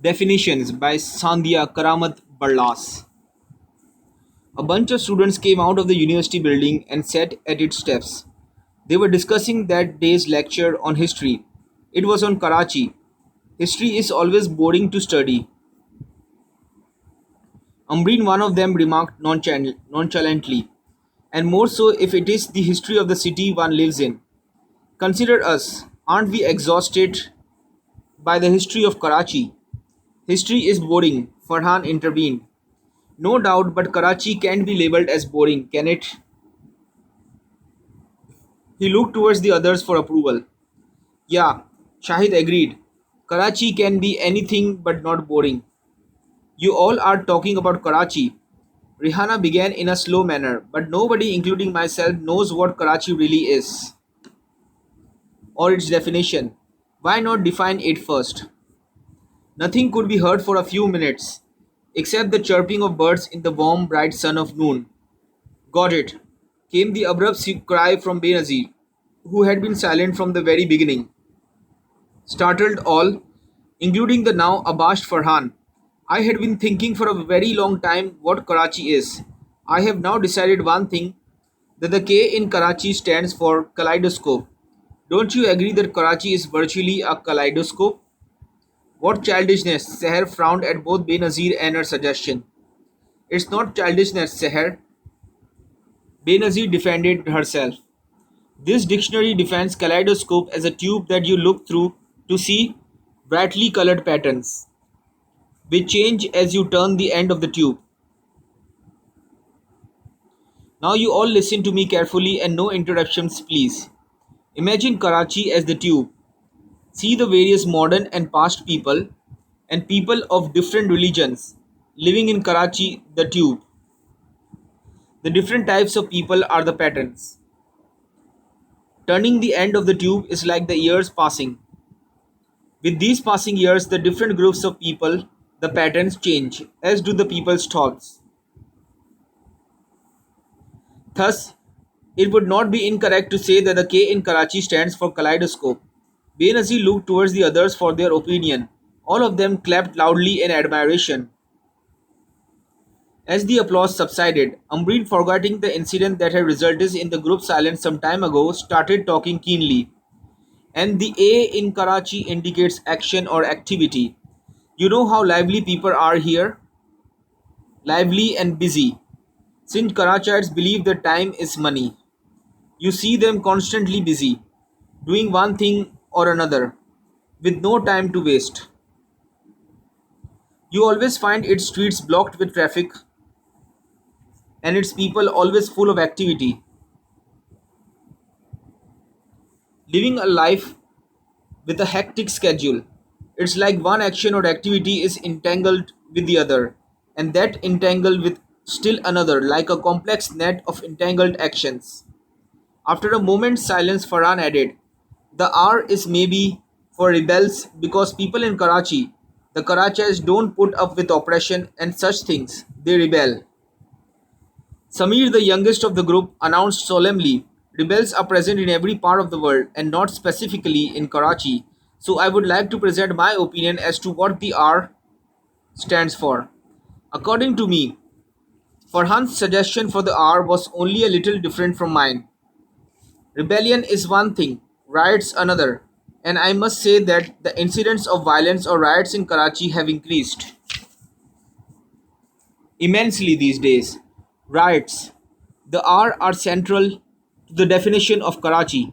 Definitions by Sandhya Karamat Barlas. A bunch of students came out of the university building and sat at its steps. They were discussing that day's lecture on history. It was on Karachi. History is always boring to study. Umbreen, one of them, remarked nonchalantly, and more so if it is the history of the city one lives in. Consider us. Aren't we exhausted by the history of Karachi? History is boring, Farhan intervened. No doubt, but Karachi can't be labelled as boring, can it? He looked towards the others for approval. Yeah, Shahid agreed. Karachi can be anything but not boring. You all are talking about Karachi. Rihanna began in a slow manner, but nobody, including myself, knows what Karachi really is, or its definition. Why not define it first? Nothing could be heard for a few minutes, except the chirping of birds in the warm, bright sun of noon. Got it, came the abrupt cry from Benazir, who had been silent from the very beginning. Startled all, including the now abashed Farhan. I had been thinking for a very long time what Karachi is. I have now decided one thing, that the K in Karachi stands for kaleidoscope. Don't you agree that Karachi is virtually a kaleidoscope? What childishness! Seher frowned at both Benazir and her suggestion. It's not childishness, Seher. Benazir defended herself. This dictionary defines kaleidoscope as a tube that you look through to see brightly colored patterns, which change as you turn the end of the tube. Now you all listen to me carefully and no interruptions, please. Imagine Karachi as the tube. See the various modern and past people and people of different religions living in Karachi, the tube. The different types of people are the patterns. Turning the end of the tube is like the years passing. With these passing years, the different groups of people, the patterns change, as do the people's thoughts. Thus, it would not be incorrect to say that the K in Karachi stands for kaleidoscope. Benazir looked towards the others for their opinion. All of them clapped loudly in admiration. As the applause subsided, Umbreen, forgetting the incident that had resulted in the group silence some time ago, started talking keenly. And the A in Karachi indicates action or activity. You know how lively people are here? Lively and busy. Since Karachites believe that time is money, you see them constantly busy, doing one thing or another, with no time to waste. You always find its streets blocked with traffic and its people always full of activity, living a life with a hectic schedule. It's like one action or activity is entangled with the other, and that entangled with still another, like a complex net of entangled actions. After a moment's silence, Farhan added, the R is maybe for rebels because people in Karachi, the Karachites don't put up with oppression and such things. They rebel. Samir, the youngest of the group, announced solemnly, rebels are present in every part of the world and not specifically in Karachi. So I would like to present my opinion as to what the R stands for. According to me, Farhan's suggestion for the R was only a little different from mine. Rebellion is one thing, riots another, and I must say that the incidents of violence or riots in Karachi have increased immensely these days. Riots, the R are central to the definition of Karachi.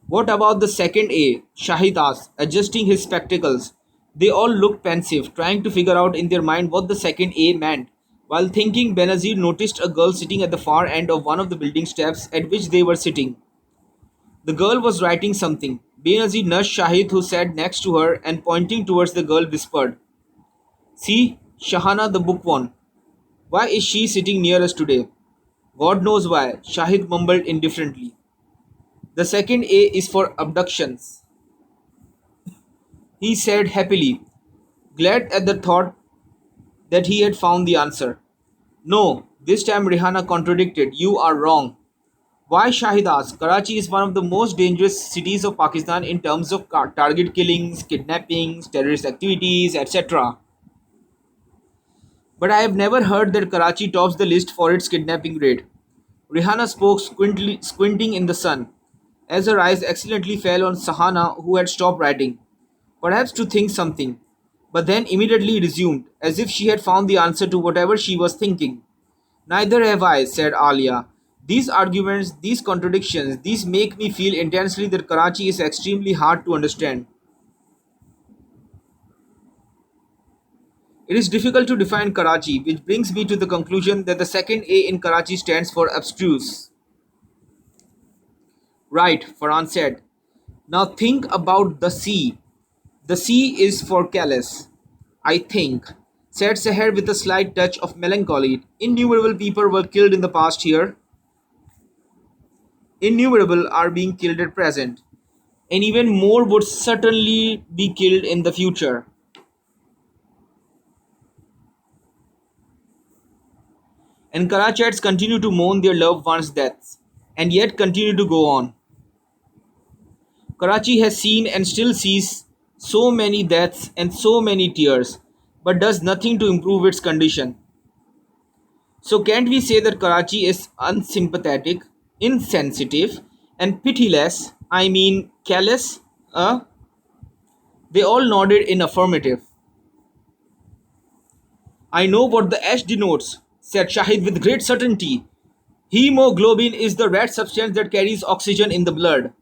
What about the second A? Shahid asked, adjusting his spectacles. They all looked pensive, trying to figure out in their mind what the second A meant. While thinking, Benazir noticed a girl sitting at the far end of one of the building steps at which they were sitting. The girl was writing something. Benazir nudged Shahid, who sat next to her, and pointing towards the girl whispered, see, Shahana the bookworm. Why is she sitting near us today? God knows why, Shahid mumbled indifferently. The second A is for abductions, he said happily, glad at the thought that he had found the answer. No, this time Rihanna contradicted. You are wrong. Why, Shahid asks? Karachi is one of the most dangerous cities of Pakistan in terms of target killings, kidnappings, terrorist activities, etc. But I have never heard that Karachi tops the list for its kidnapping rate. Rihanna spoke squinting in the sun, as her eyes accidentally fell on Sahana, who had stopped writing, perhaps to think something, but then immediately resumed, as if she had found the answer to whatever she was thinking. Neither have I, said Alia. These arguments, these contradictions, these make me feel intensely that Karachi is extremely hard to understand. It is difficult to define Karachi, which brings me to the conclusion that the second A in Karachi stands for abstruse. Right, Farhan said. Now think about the C. The C is for callous, I think, said Seher with a slight touch of melancholy. Innumerable people were killed in the past year. Innumerable are being killed at present. And even more would certainly be killed in the future. And Karachites continue to mourn their loved ones' deaths, and yet continue to go on. Karachi has seen and still sees so many deaths and so many tears, but does nothing to improve its condition. So can't we say that Karachi is unsympathetic, insensitive, and pitiless? I mean, callous? They all nodded in affirmative. I know what the H denotes, said Shahid with great certainty. Hemoglobin is the red substance that carries oxygen in the blood.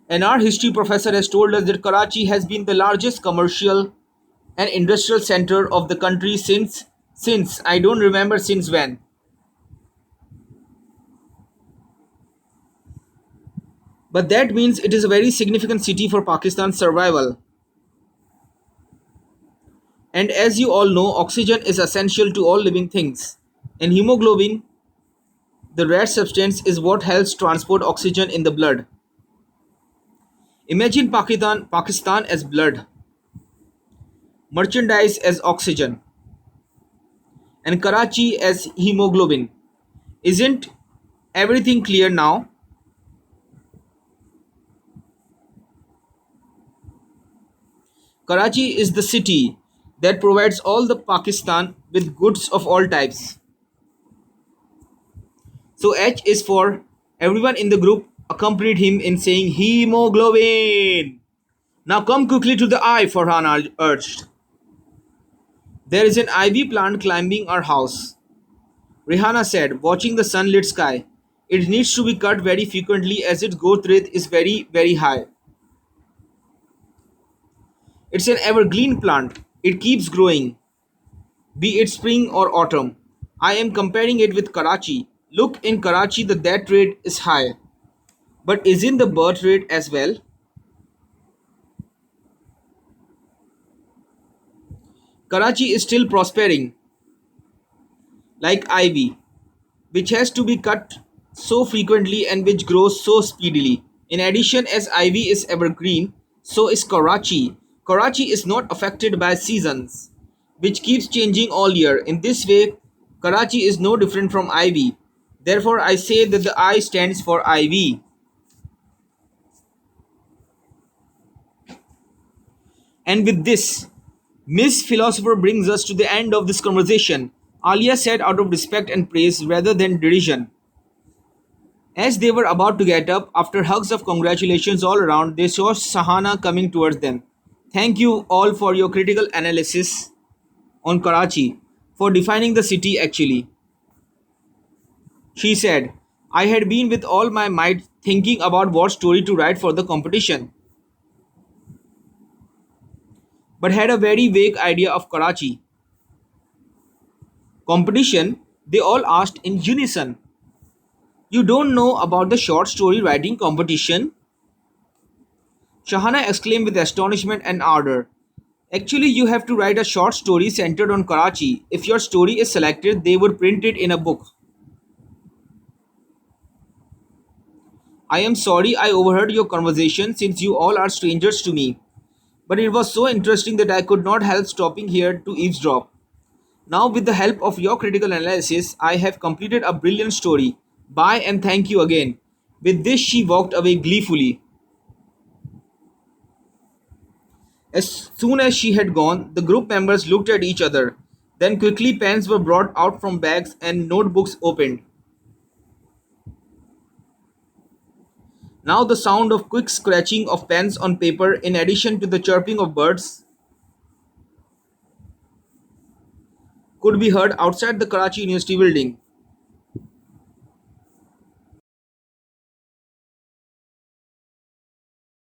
And our history professor has told us that Karachi has been the largest commercial and industrial center of the country since I don't remember since when. But that means it is a very significant city for Pakistan's survival. And as you all know, oxygen is essential to all living things. And hemoglobin, the red substance, is what helps transport oxygen in the blood. Imagine Pakistan as blood, merchandise as oxygen, and Karachi as hemoglobin. Isn't everything clear now? Karachi is the city that provides all the Pakistan with goods of all types. So H is for everyone in the group accompanied him in saying hemoglobin. Now come quickly to the I, Farhan urged. There is an ivy plant climbing our house, Rihanna said, watching the sunlit sky. It needs to be cut very frequently as its growth rate is very, very high. It's an evergreen plant. It keeps growing, be it spring or autumn. I am comparing it with Karachi. Look, in Karachi the death rate is high. But isn't the birth rate as well? Karachi is still prospering, like ivy, which has to be cut so frequently and which grows so speedily. In addition, as ivy is evergreen, so is Karachi. Karachi is not affected by seasons, which keeps changing all year. In this way, Karachi is no different from ivy. Therefore, I say that the I stands for ivy. And with this, Miss Philosopher brings us to the end of this conversation, Alia said out of respect and praise rather than derision. As they were about to get up, after hugs of congratulations all around, they saw Sahana coming towards them. Thank you all for your critical analysis on Karachi, for defining the city actually. She said, I had been with all my might thinking about what story to write for the competition, but had a very vague idea of Karachi. Competition? They all asked in unison. You don't know about the short story writing competition? Shahana exclaimed with astonishment and ardor. Actually, you have to write a short story centered on Karachi. If your story is selected, they would print it in a book. I am sorry I overheard your conversation since you all are strangers to me. But it was so interesting that I could not help stopping here to eavesdrop. Now, with the help of your critical analysis, I have completed a brilliant story. Bye and thank you again. With this, she walked away gleefully. As soon as she had gone, the group members looked at each other. Then quickly pens were brought out from bags and notebooks opened. Now the sound of quick scratching of pens on paper in addition to the chirping of birds could be heard outside the Karachi University building.